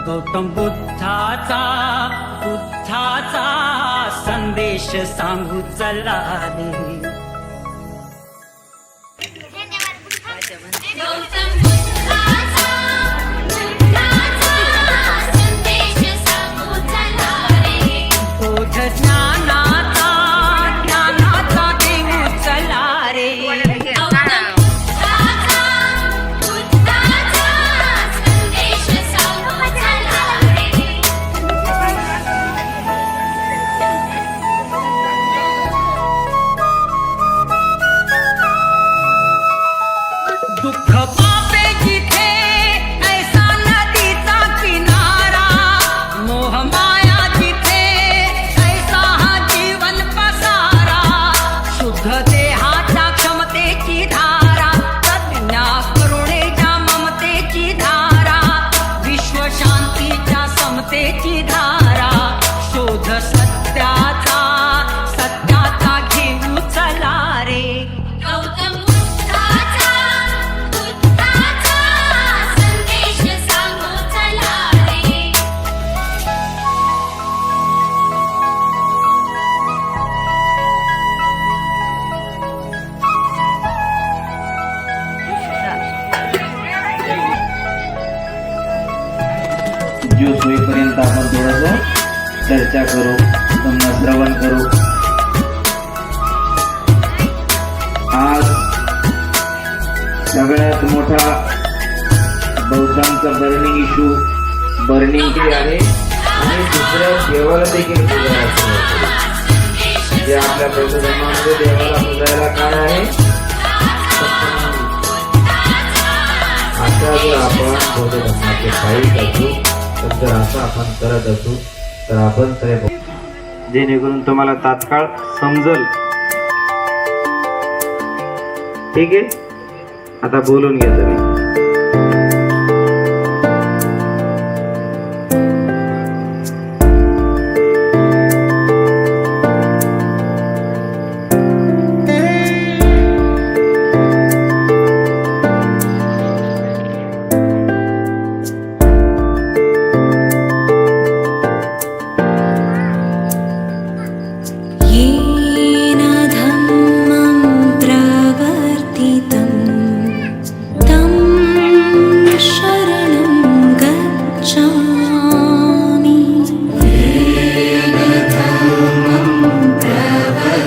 गौतम बुद्धाचा संदेश सांगू चला रे. बोध ज्ञानाचा देऊ चला रे. दुःख पापे जिथे ऐसा नदीचा किनारा, मोह माया जिथे ऐसा हा जीवन पसारा. शुद्ध देहाच्या क्षमतेची धारा, प्रज्ञा करुणेच्या ममतेची धारा, विश्व शांतीच्या समतेची धारा. शोध सत्याचा घेऊ चला रे. ज्यूस होईपर्यंत आपण थोडंसं चर्चा करू, पुन्हा श्रवण करू. आज सगळ्यात मोठा बौद्धांचा बर्निंग इश्यू बर्निंग डे आहे आणि दुसरं देवाला देखील पुजायचं जे आपल्या बौद्ध धर्मामध्ये देवाला पुजायला काय आहे. आता जर आपण बौद्ध धर्माचे पायी असू, जर असं आपण करत असू तर आपण जेणेकरून तुम्हाला तात्काळ समजल. ठीक आहे, आता बोलून घ्या तुम्ही.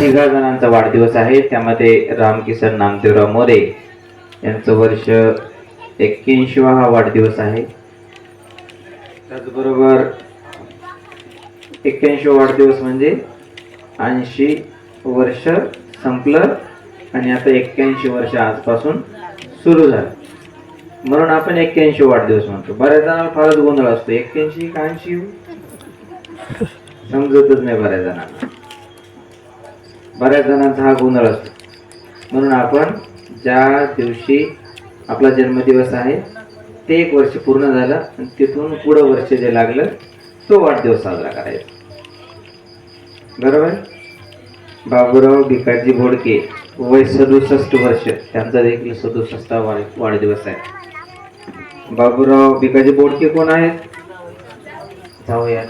तिघा जणांचा वाढदिवस आहे. त्यामध्ये रामकिसन नामदेवराव मोरे यांचं वर्ष 81वा हा वाढदिवस आहे. त्याचबरोबर 81वा वाढदिवस म्हणजे 80 वर्ष संपलं आणि आता 81 वर्ष आजपासून सुरू झालं, म्हणून आपण 81 वाढदिवस म्हणतो. बऱ्याच जणांना फारच गोंधळ असतो, 81 का 80 समजतच नाही बऱ्याच जणांना. बऱ्याच जणांचा हा गोंधळ असतो, म्हणून आपण ज्या दिवशी आपला जन्मदिवस आहे ते 1 वर्ष पूर्ण झालं आणि तिथून पुढं वर्ष जे लागलं तो वाढदिवस साजरा करायचा. बरोबर. बाबूराव भिकाजी बोडके वय 67 वर्ष, त्यांचा देखील 67वा वाढदिवस आहे. बाबूराव भिकाजी बोडके कोण आहेत? जाऊया.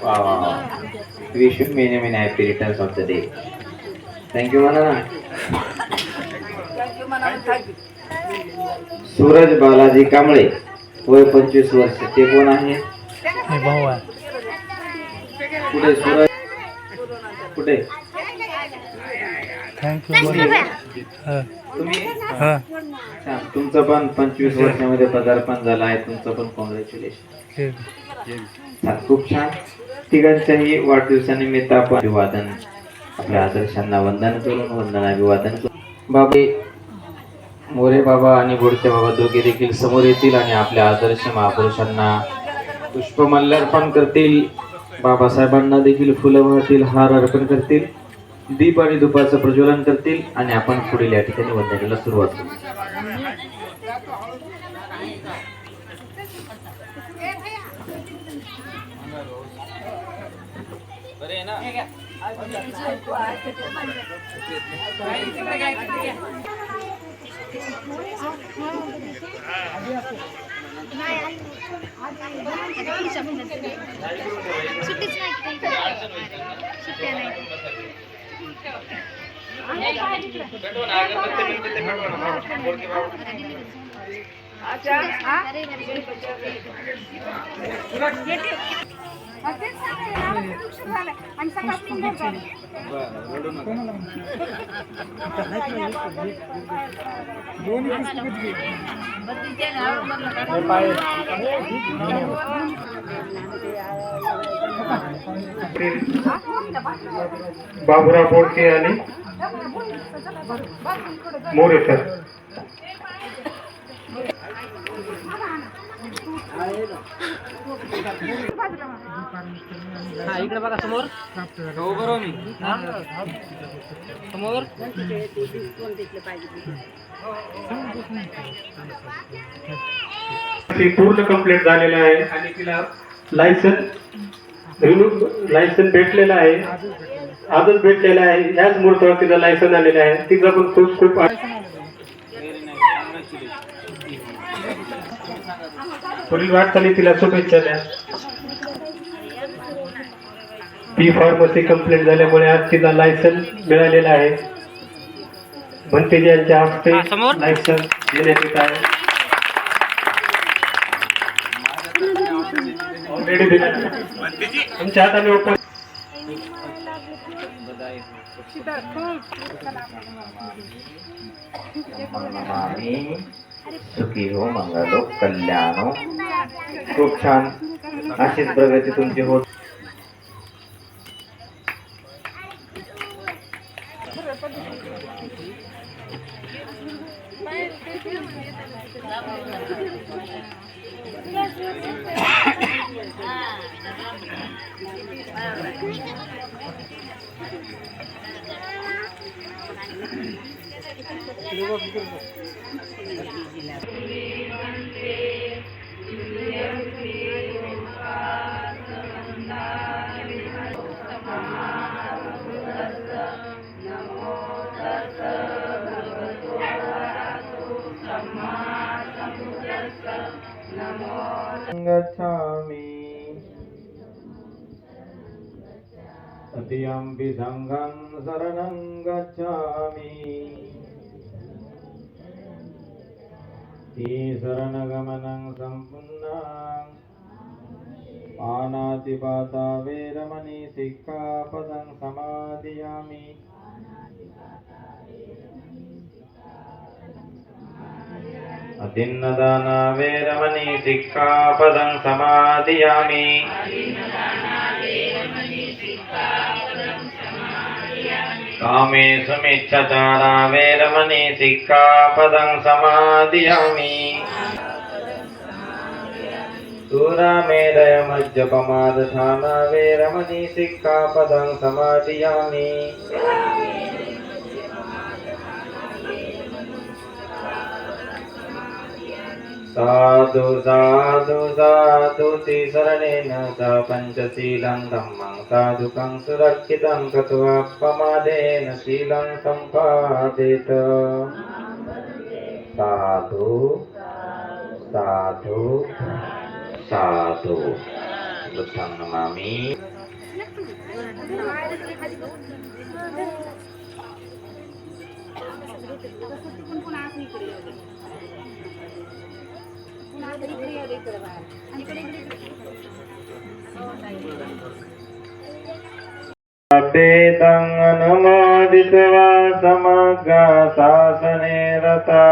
वा वा वा. Wish you many many happy returns of the day. Thank you म्हणा ना. सूरज बालाजी कांबळे वय 25 वर्ष, ते कोण आहे? कुठे सूरज? कुठे? तुम्ही तुमचं पण 25 वर्षामध्ये पदार्पण झालं आहे. तुमचं पण कॉंग्रॅच्युलेशन. खूप छान. तिघांच्याही वाढदिवसानिमित्त आपण अभिवादन, आपल्या आदर्शांना वंदन करून वंदनाभिवादन करून बाबे मोरे बाबा आणि बोडके बाबा दोघे देखील समोर येतील आणि आपल्या आदर्श महापुरुषांना पुष्पमाल्यार्पण करतील. बाबासाहेबांना देखील फुलं वाहतील, हार अर्पण करतील, दीप आणि धुपाचं प्रज्वलन करतील आणि आपण पुढील या ठिकाणी वंदनेला सुरुवात करू. सुट्टीच नाही सुट्ट्या नाही बाबुराव बोडके आणि मोरे सर. इकडे बघा समोर बरोबर मी समोर ती पूर्ण कंप्लीट झालेलं आहे आणि तिला लायसन भेटलेलं आहे, आजच भेटलेलं आहे. याच मुहूर्तावर तिचं लायसन आलेलं आहे. तिचं पण खूप खूप पुढील वाटचाली तिला शुभेच्छा द्या. बी फार्मसी कंप्लीट झाल्यामुळे आज तिला लायसन मिळालेलं आहे. भंतेजी यांच्या हस्ते लायसन देण्यात येत आहे. ऑलरेडी दिलं तुमच्या हाताने ओपन. नमामि सुखी हो मंगलो कल्याणो. खूप छान. अशीच प्रगती तुमची होत. गच्छामि तृतीयंपि संघं शरणं गच्छामि. शरणगमनं सम्पूर्णं पानातिपाता वेरमणि सिक्खापदं समादियामि. अतिन्नदाना वेरमणि सिक्खापदं समादियामि. कामेषु मिच्छचारा वेरमणि सिक्खापदं समादियामि. दूरामेरय मज्जपमादधाना वेरमणि सिक्खापदं समादियामि. साधु साधु साधु शरणेन स पंचशीलं धम्मं साधुकं सुरक्षितं कृत्वा प्रमादेन शीलं सम्पादेत. साधु साधु साधु. बुद्धं नमामि. वेदं अनुमोदित्वा समग्र शासने रता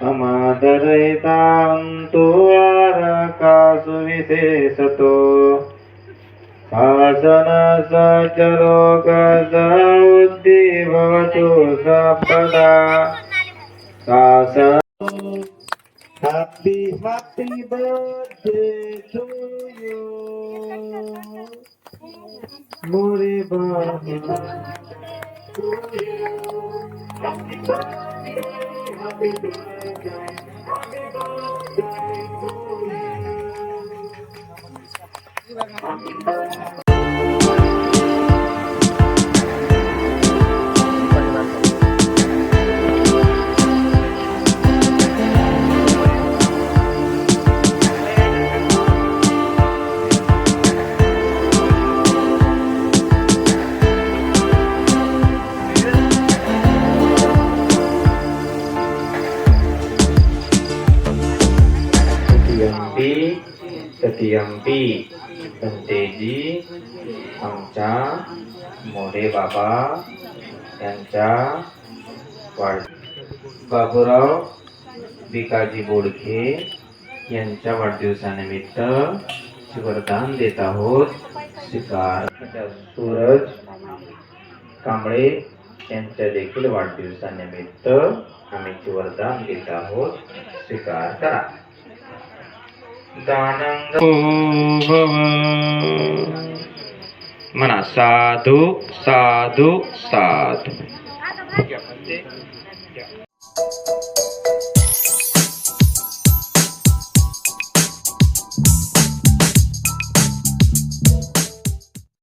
समादरयितान्तु आरकासु विशेषतो. शासन सचरो गजौद्धि भवतु सपदा. शासन. Happy birthday to you, More Baba, to you. Happy birthday to you. द्वितीयंपी तृतीयंपी पंतेजी आमच्या मोरे बाबा यांच्या बाबूराव भिकाजी बोडखे यांच्या वाढदिवसानिमित्त वरदान देत आहोत. स्वीकार. सूरज कांबळे यांच्या देखील वाढदिवसानिमित्त आम्ही वरदान देत आहोत. स्वीकार करा. दानंग भव. म्हणा साधू साधू साधू.